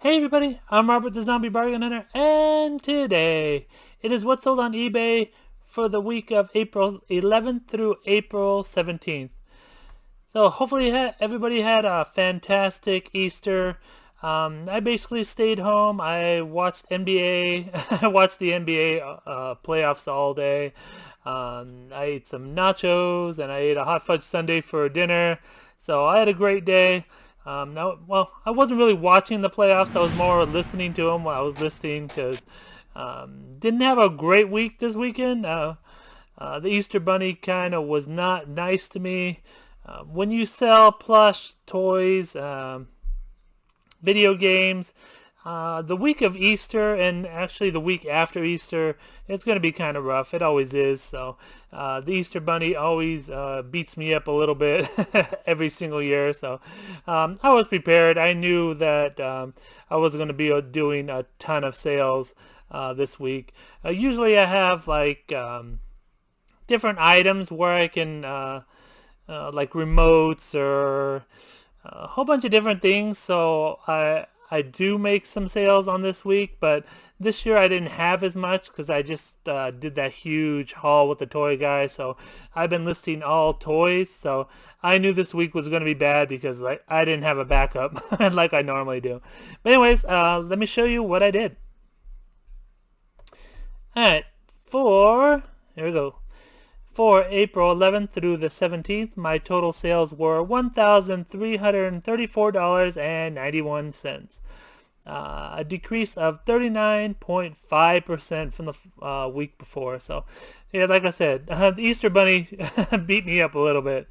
Hey everybody, I'm Robert the Zombiebargainhunter, and today it is what's sold on eBay for the week of April 11th through April 17th. So hopefully everybody had a fantastic Easter. I basically stayed home. I watched NBA. I watched the NBA playoffs all day. I ate some nachos and I ate a hot fudge sundae for dinner. So I had a great day. Now, well, I wasn't really watching the playoffs. I was more listening to them while I was listening because didn't have a great week this weekend. The Easter Bunny kind of was not nice to me. When you sell plush toys, video games, the week of Easter and actually the week after Easter, it's going to be kind of rough. It always is. So the Easter Bunny always beats me up a little bit every single year. So I was prepared. I knew that I wasn't going to be doing a ton of sales this week. Usually I have like different items where I can like remotes or a whole bunch of different things. So I do make some sales on this week, but this year I didn't have as much because I just did that huge haul with the toy guy. So I've been listing all toys. So I knew this week was going to be bad because like I didn't have a backup like I normally do. But anyways, let me show you what I did. All right, here we go. For April 11th through the 17th, my total sales were $1,334.91. A decrease of 39.5% from the week before. So, yeah, like I said, the Easter Bunny beat me up a little bit.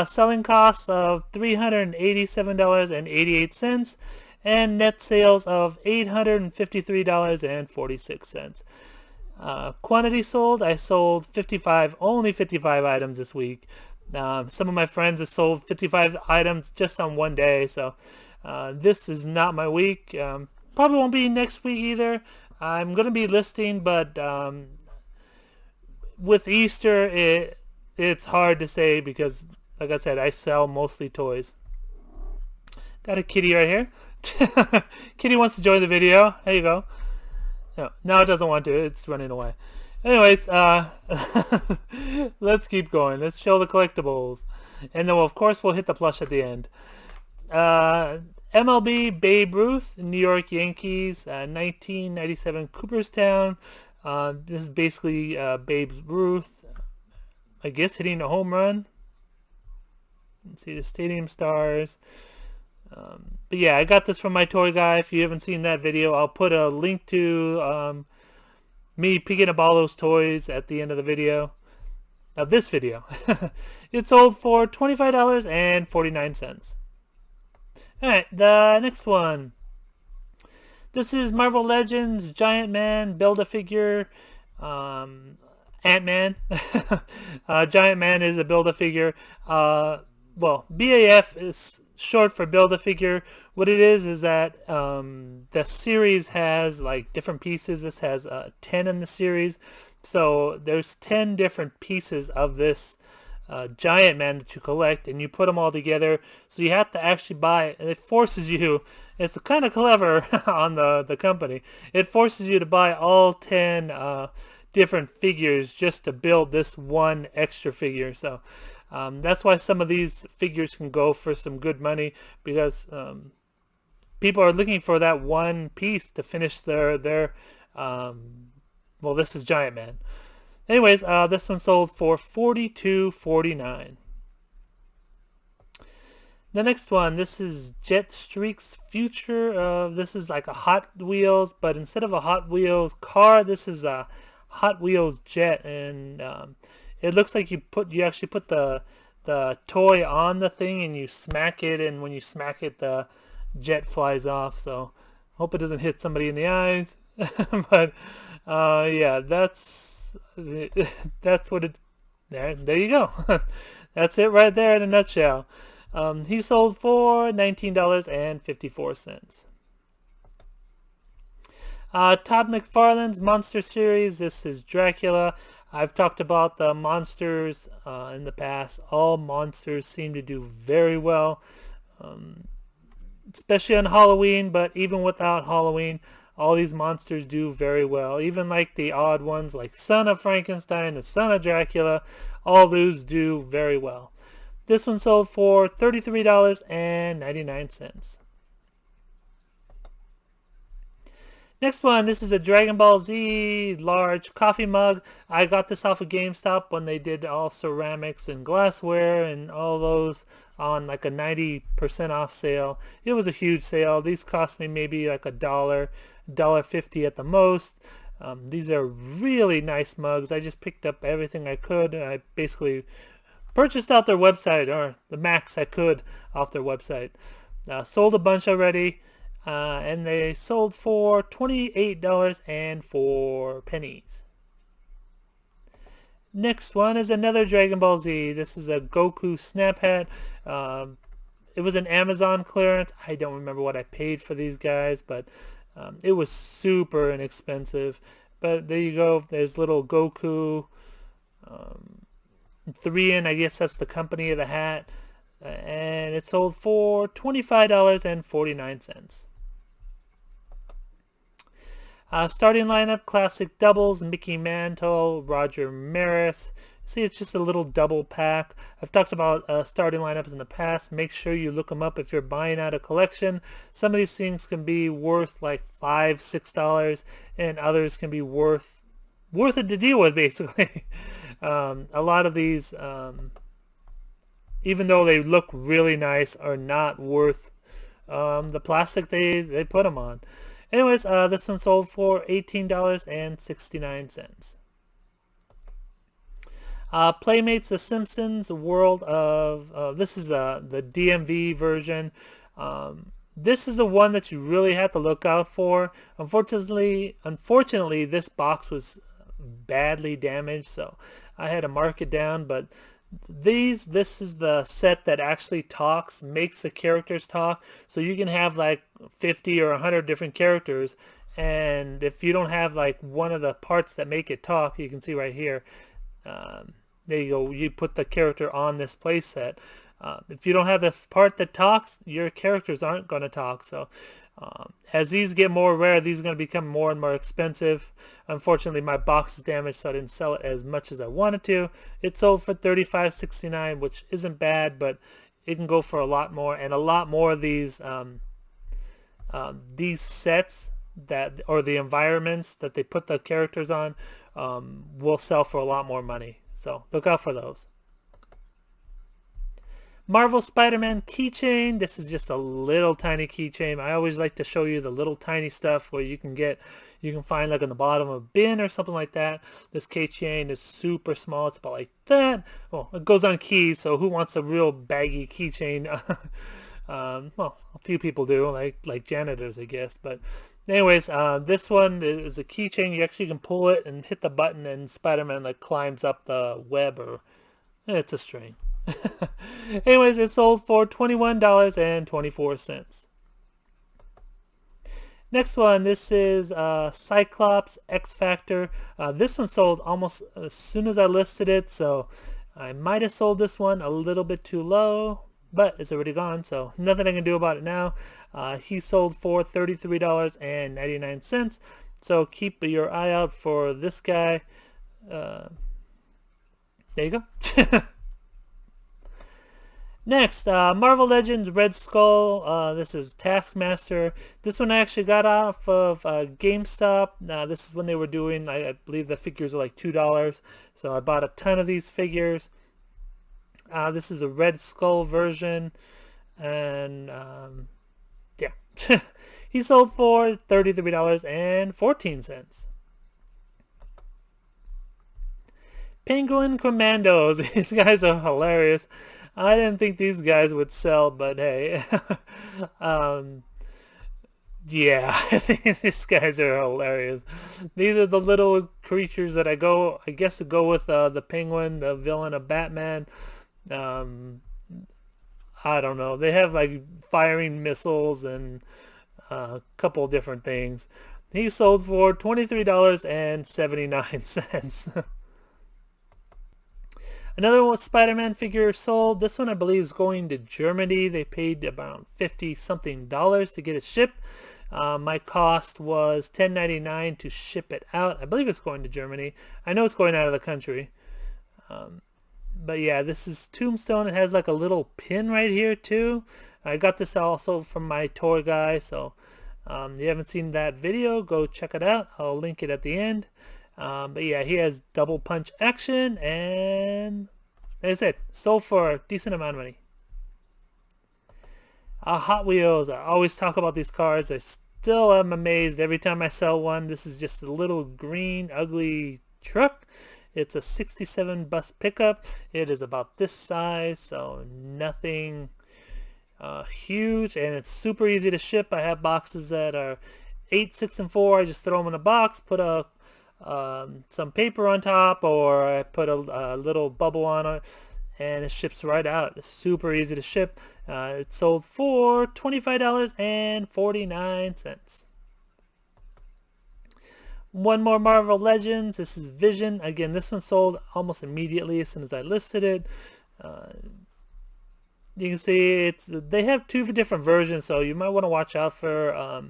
Selling costs of $387.88 and net sales of $853.46. Quantity sold, I sold only 55 items this week. Some of my friends have sold 55 items just on one day, so this is not my week. Probably won't be next week either. I'm going to be listing, but with Easter, it's hard to say because, like I said, I sell mostly toys. Got a kitty right here. Kitty wants to join the video. There you go. No, it doesn't want to. It's running away. Anyways, let's keep going. Let's show the collectibles. And then, of course, we'll hit the plush at the end. MLB Babe Ruth, New York Yankees, 1997 Cooperstown. This is basically Babe Ruth, I guess, hitting a home run. Let's see the stadium stars. But yeah, I got this from my toy guy. If you haven't seen that video, I'll put a link to me picking up all those toys at the end of the video. Of this video. It sold for $25.49. Alright, the next one. This is Marvel Legends Giant Man Build-A-Figure. Ant-Man. Giant Man is a Build-A-Figure. Well, BAF is short for Build-A-Figure. What it is that the series has like different pieces. This has 10 in the series, so there's 10 different pieces of this Giant Man that you collect, and you put them all together. So you have to actually buy, and it forces you. It's kind of clever on the company. It forces you to buy all 10 different figures just to build this one extra figure. So that's why some of these figures can go for some good money, because people are looking for that one piece to finish their well, this is Giant Man. Anyways, this one sold for $42.49. The next one, this is Jet Streak's Future. This is like a Hot Wheels, but instead of a Hot Wheels car, this is a Hot Wheels jet, and it looks like you actually put the toy on the thing and you smack it, and when you smack it, the jet flies off. So hope it doesn't hit somebody in the eyes. But yeah, that's what it. There you go. That's it right there in a nutshell. He sold for $19.54. Todd McFarlane's Monster Series. This is Dracula. I've talked about the monsters in the past. All monsters seem to do very well. especially on Halloween, but even without Halloween, all these monsters do very well. Even like the odd ones like Son of Frankenstein and Son of Dracula, all those do very well. This one sold for $33.99. Next one, this is a Dragon Ball Z large coffee mug. I got this off of GameStop when they did all ceramics and glassware and all those on like a 90% off sale. It was a huge sale. These cost me maybe like $1.50 at the most. These are really nice mugs. I just picked up everything I could. I basically purchased out their website, or the max I could off their website. Sold a bunch already. And they sold for $28.04. Next one is another Dragon Ball Z. This is a Goku Snap Hat. It was an Amazon clearance. I don't remember what I paid for these guys, but it was super inexpensive. But there you go. There's little Goku. 3-in, I guess that's the company of the hat. And it sold for $25.49. Starting lineup, classic doubles, Mickey Mantle, Roger Maris. See, it's just a little double pack. I've talked about starting lineups in the past. Make sure you look them up if you're buying out a collection. Some of these things can be worth like $5, $6, and others can be worth it to deal with, basically. A lot of these, even though they look really nice, are not worth the plastic they put them on. Anyways, this one sold for $18.69. Playmates, The Simpsons World of... this is the DMV version. This is the one that you really have to look out for. Unfortunately, this box was badly damaged, so I had to mark it down, but this is the set that actually talks, makes the characters talk, so you can have like 50 or 100 different characters, and if you don't have like one of the parts that make it talk, you can see right here, there you go, you put the character on this play set. If you don't have the part that talks, your characters aren't going to talk. So as these get more rare, these are going to become more and more expensive. Unfortunately, my box is damaged, so I didn't sell it as much as I wanted to. It sold for $35.69, which isn't bad, but it can go for a lot more. And a lot more of these sets that, or the environments that they put the characters on, will sell for a lot more money. So look out for those. Marvel Spiderman Keychain. This is just a little tiny keychain. I always like to show you the little tiny stuff where you can find like on the bottom of a bin or something like that. This keychain is super small. It's about like that. Well, it goes on keys, so who wants a real baggy keychain? Well, a few people do, like janitors, I guess. But anyways, this one is a keychain. You actually can pull it and hit the button, and Spider-Man like climbs up the web, or it's a string. Anyways, it sold for $21.24. Next one, this is Cyclops XFactor. This one sold almost as soon as I listed it, so I might have sold this one a little bit too low, but it's already gone, so nothing I can do about it now. He sold for $33.99, so keep your eye out for this guy. There you go. Next, Marvel Legends Red Skull. This is Taskmaster. This one I actually got off of GameStop. This is when they were doing, I believe the figures were like $2. So I bought a ton of these figures. This is a Red Skull version. And yeah. He sold for $33.14. Penguin Commandos. These guys are hilarious. I didn't think these guys would sell, but hey, yeah, I think these guys are hilarious. These are the little creatures that I guess to go with the Penguin, the villain of Batman. I don't know. They have like firing missiles and a couple different things. He sold for $23.79. Another one, Spider-Man figure sold. This one I believe is going to Germany. They paid about $50 something to get it shipped. My cost was $10.99 to ship it out. I believe it's going to Germany. I know it's going out of the country. But yeah, this is Tombstone. It has like a little pin right here too. I got this also from my toy guy, so you haven't seen that video, go check it out. I'll link it at the end. But yeah, he has double punch action, and like I said, sold for a decent amount of money. Hot Wheels. I always talk about these cars. I still am amazed every time I sell one. This is just a little green, ugly truck. It's a 67 bus pickup. It is about this size, so nothing huge, and it's super easy to ship. I have boxes that are 8, 6, and 4. I just throw them in a box, put some paper on top, or I put a little bubble on it, and it ships right out. It's super easy to ship. It sold for $25.49. One more Marvel Legends. This is Vision. Again, this one sold almost immediately as soon as I listed it. You can see they have 2 different versions, so you might want to watch out for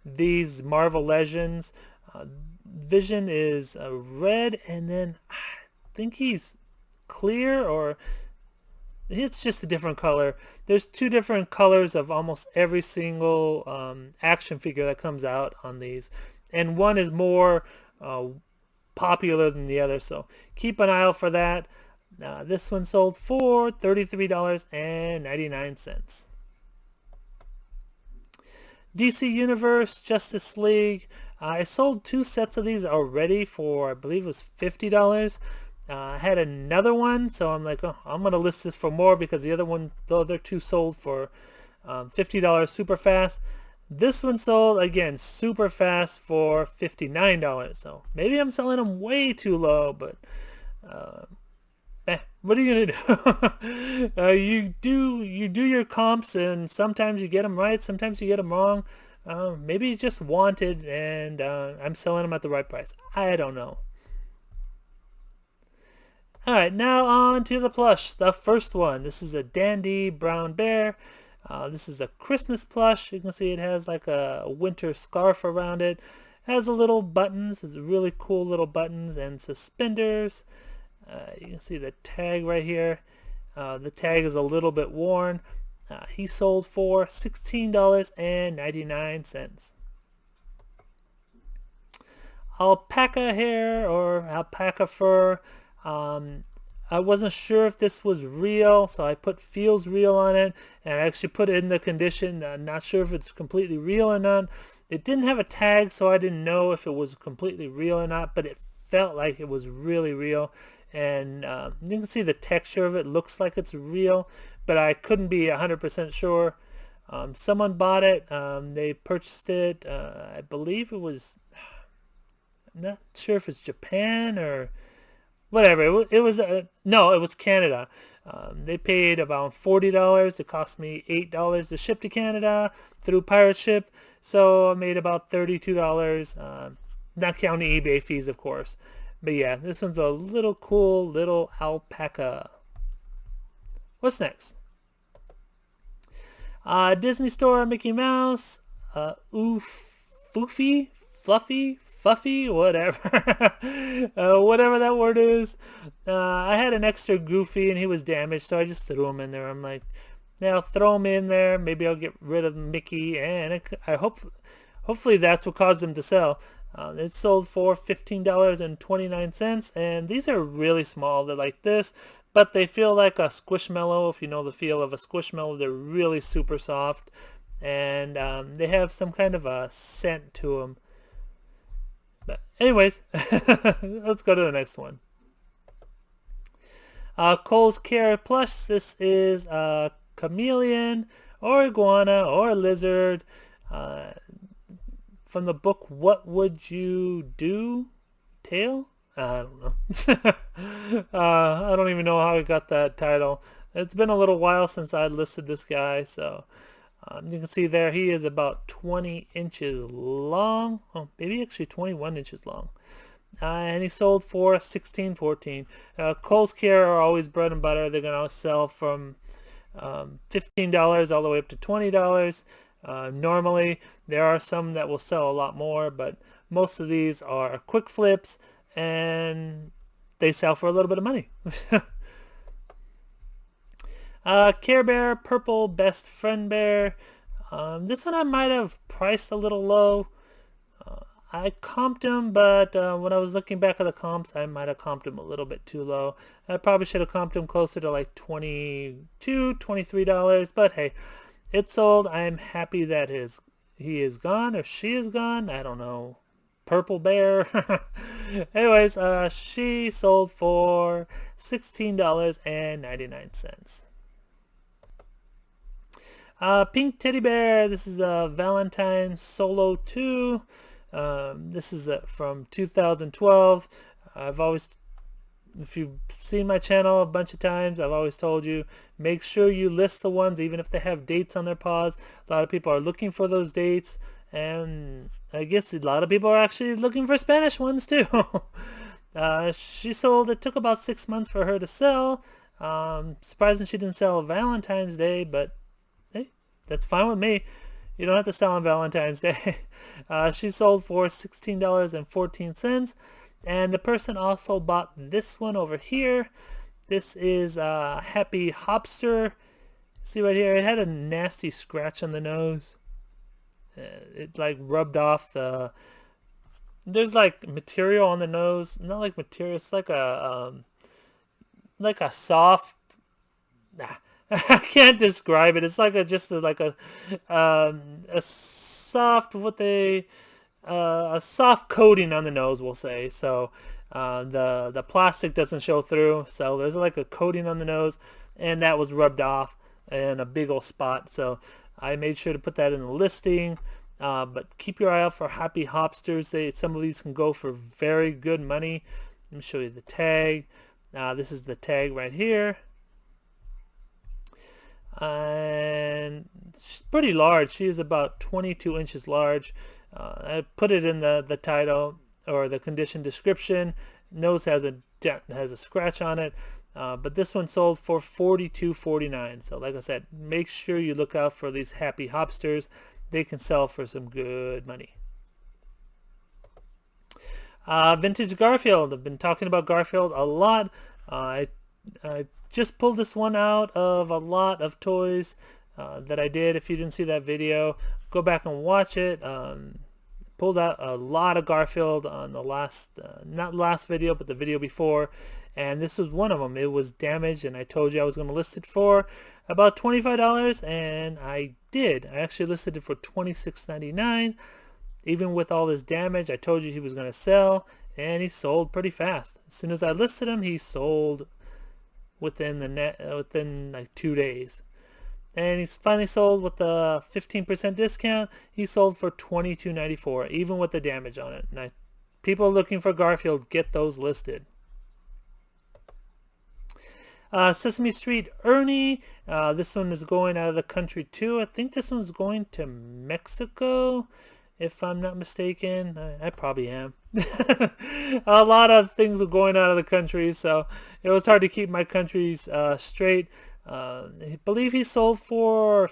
these Marvel Legends. Vision is red, and then I think he's clear, or it's just a different color. There's 2 different colors of almost every single action figure that comes out on these, and one is more popular than the other, so keep an eye out for that. This one sold for $33.99. DC Universe Justice League. I sold 2 sets of these already for, I believe it was $50. I had another one, so I'm like, oh, I'm gonna list this for more because the other 2 sold for $50 super fast. This one sold again super fast for $59. So maybe I'm selling them way too low, but what are you gonna do? You do your comps, and sometimes you get them right, sometimes you get them wrong. Maybe you just wanted, and I'm selling them at the right price. I don't know. Alright, now on to the plush. The first one. This is a Dandy Brown Bear. This is a Christmas plush. You can see it has like a winter scarf around it. It has a little buttons. It's really cool little buttons and suspenders. You can see the tag right here. The tag is a little bit worn. He sold for $16.99. Alpaca Hair or alpaca fur. I wasn't sure if this was real, so I put feels real on it, and I actually put it in the condition. Not sure if it's completely real or not. It didn't have a tag, so I didn't know if it was completely real or not, but it felt like it was really real. And you can see the texture of it looks like it's real, but I couldn't be 100% sure. Someone bought it. They purchased it. I believe it was, I'm not sure if it's Japan or whatever. It was no, it was Canada. They paid about $40. It cost me $8 to ship to Canada through pirate ship, so I made about $32, not counting eBay fees, of course. But yeah, this one's a little cool little alpaca. What's next? Disney Store Mickey Mouse. Foofy, fluffy, fuffy, whatever. Whatever that word is. I had an extra Goofy and he was damaged, so I just threw him in there. I'm like, yeah, I'll throw him in there. Maybe I'll get rid of Mickey, and hopefully that's what caused them to sell. It sold for $15.29, and these are really small. They're like this, but they feel like a Squishmallow. If you know the feel of a Squishmallow, they're really super soft, and they have some kind of a scent to them. But anyways, let's go to the next one. Kohl's Care Plush. This is a chameleon or iguana or lizard. From the book What Would You Do? Tale? I don't know. I don't even know how I got that title. It's been a little while since I listed this guy, so you can see there he is about 20 inches long. Oh, maybe actually 21 inches long. and he sold for $16.14. Kohl's Care are always bread and butter. They're gonna sell from $15 all the way up to $20. Normally, there are some that will sell a lot more, but most of these are quick flips, and they sell for a little bit of money. Care Bear Purple Best Friend Bear. This one I might have priced a little low. I comped him, but when I was looking back at the comps, I might have comped him a little bit too low. I probably should have comped him closer to like $22, $23, but hey, it sold. I am happy that he is gone, or she is gone. I don't know. Purple Bear. Anyways, she sold for $16.99. Pink Teddy Bear. This is a Valentine Solo 2. This is from 2012. I've always, if you've seen my channel a bunch of times, I've always told you, make sure you list the ones, even if they have dates on their paws. A lot of people are looking for those dates, and I guess a lot of people are actually looking for Spanish ones too. She sold, it took about 6 months for her to sell. Surprising she didn't sell Valentine's Day, but hey, that's fine with me. You don't have to sell on Valentine's Day. She sold for $16.14. And the person also bought this one over here. This is Happy Hopster. See right here, it had a nasty scratch on the nose. It like rubbed off the... There's like material on the nose. Not like material, it's like a soft... I can't describe it. It's like a soft a soft coating on the nose, we'll say. So the plastic doesn't show through. So there's like a coating on the nose, and that was rubbed off and a big old spot. So I made sure to put that in the listing. But keep your eye out for Happy Hopsters. Some of these can go for very good money. Let me show you the tag. This is the tag right here. And she's pretty large. She is about 22 inches large. I put it in the title or the condition description. Nose has a scratch on it, but this one sold for $42.49. So like I said, make sure you look out for these Happy Hopsters. They can sell for some good money. Vintage Garfield. I've been talking about Garfield a lot. I just pulled this one out of a lot of toys that I did. If you didn't see that video, go back and watch it. Pulled out a lot of Garfield on the last, not last video, but the video before, and this was one of them. It was damaged, and I told you I was going to list it for about $25, and I did. I actually listed it for $26.99. Even with all this damage, I told you he was going to sell, and he sold pretty fast. As soon as I listed him, he sold within like 2 days. And he's finally sold with the 15% discount. He sold for $22.94, even with the damage on it. And people looking for Garfield, get those listed. Sesame Street Ernie. This one is going out of the country too. I think this one's going to Mexico, if I'm not mistaken. I probably am. A lot of things are going out of the country, so it was hard to keep my countries straight. I believe he sold for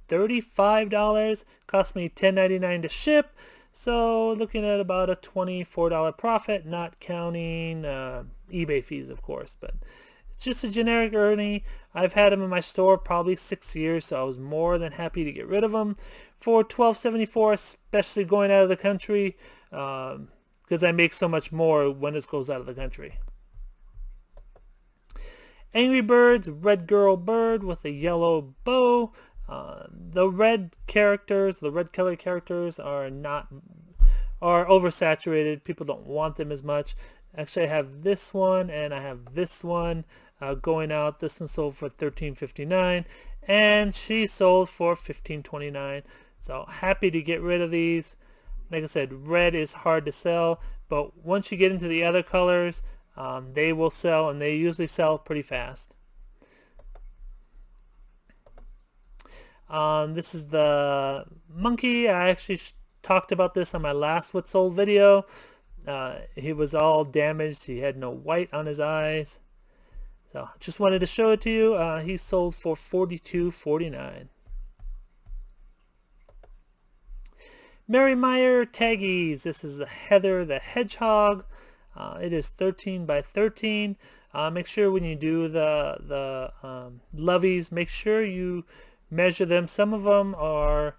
$35. Cost me $10.99 to ship, so looking at about a $24 profit, not counting eBay fees, of course. But it's just a generic Ernie. I've had him in my store probably 6 years, so I was more than happy to get rid of him for $12.74, especially going out of the country, because I make so much more when this goes out of the country. Angry Birds Red Girl Bird with a yellow bow. The red color characters are oversaturated. People don't want them as much. Actually, I have this one and I have this one going out. This one sold for $13.59, and she sold for $15.29. So happy to get rid of these. Like I said, red is hard to sell, but once you get into the other colors, they will sell, and they usually sell pretty fast. This is the monkey. I actually talked about this on my last What Sold video. He was all damaged. He had no white on his eyes. So just wanted to show it to you. He sold for $42.49. Mary Meyer Taggies. This is the Heather the Hedgehog. It is 13 by 13. Make sure when you do the loveys, make sure you measure them. Some of them are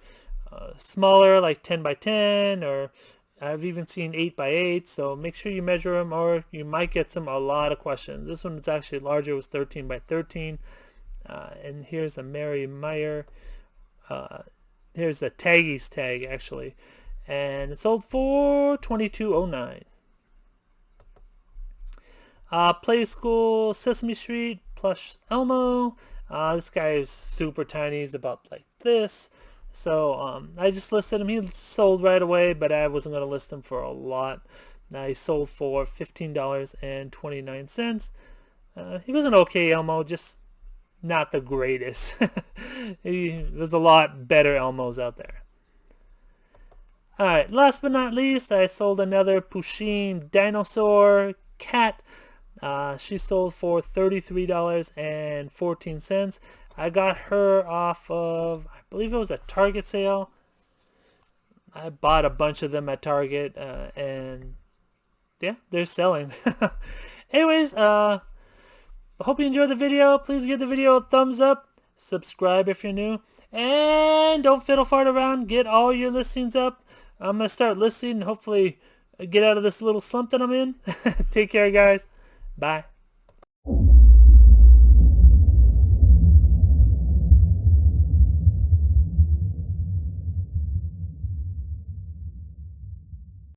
smaller, like 10 by 10, or I've even seen 8 by 8. So make sure you measure them, or you might get a lot of questions. This one is actually larger. It was 13 by 13. And here's the Mary Meyer. Here's the Taggies tag, actually. And it sold for $22.09. Play School Sesame Street Plush Elmo. This guy is super tiny. He's about like this. So I just listed him. He sold right away, but I wasn't going to list him for a lot. He sold for $15.29. He was an okay Elmo, just not the greatest. There's a lot better Elmos out there. Alright, last but not least, I sold another Pusheen Dinosaur Cat. She sold for $33.14. I got her off of, I believe it was a Target sale. I bought a bunch of them at Target, and yeah, they're selling. Anyways, I hope you enjoyed the video. Please give the video a thumbs up. Subscribe if you're new. And don't fiddle fart around. Get all your listings up. I'm going to start listing. Hopefully get out of this little slump that I'm in. Take care, guys. Bye.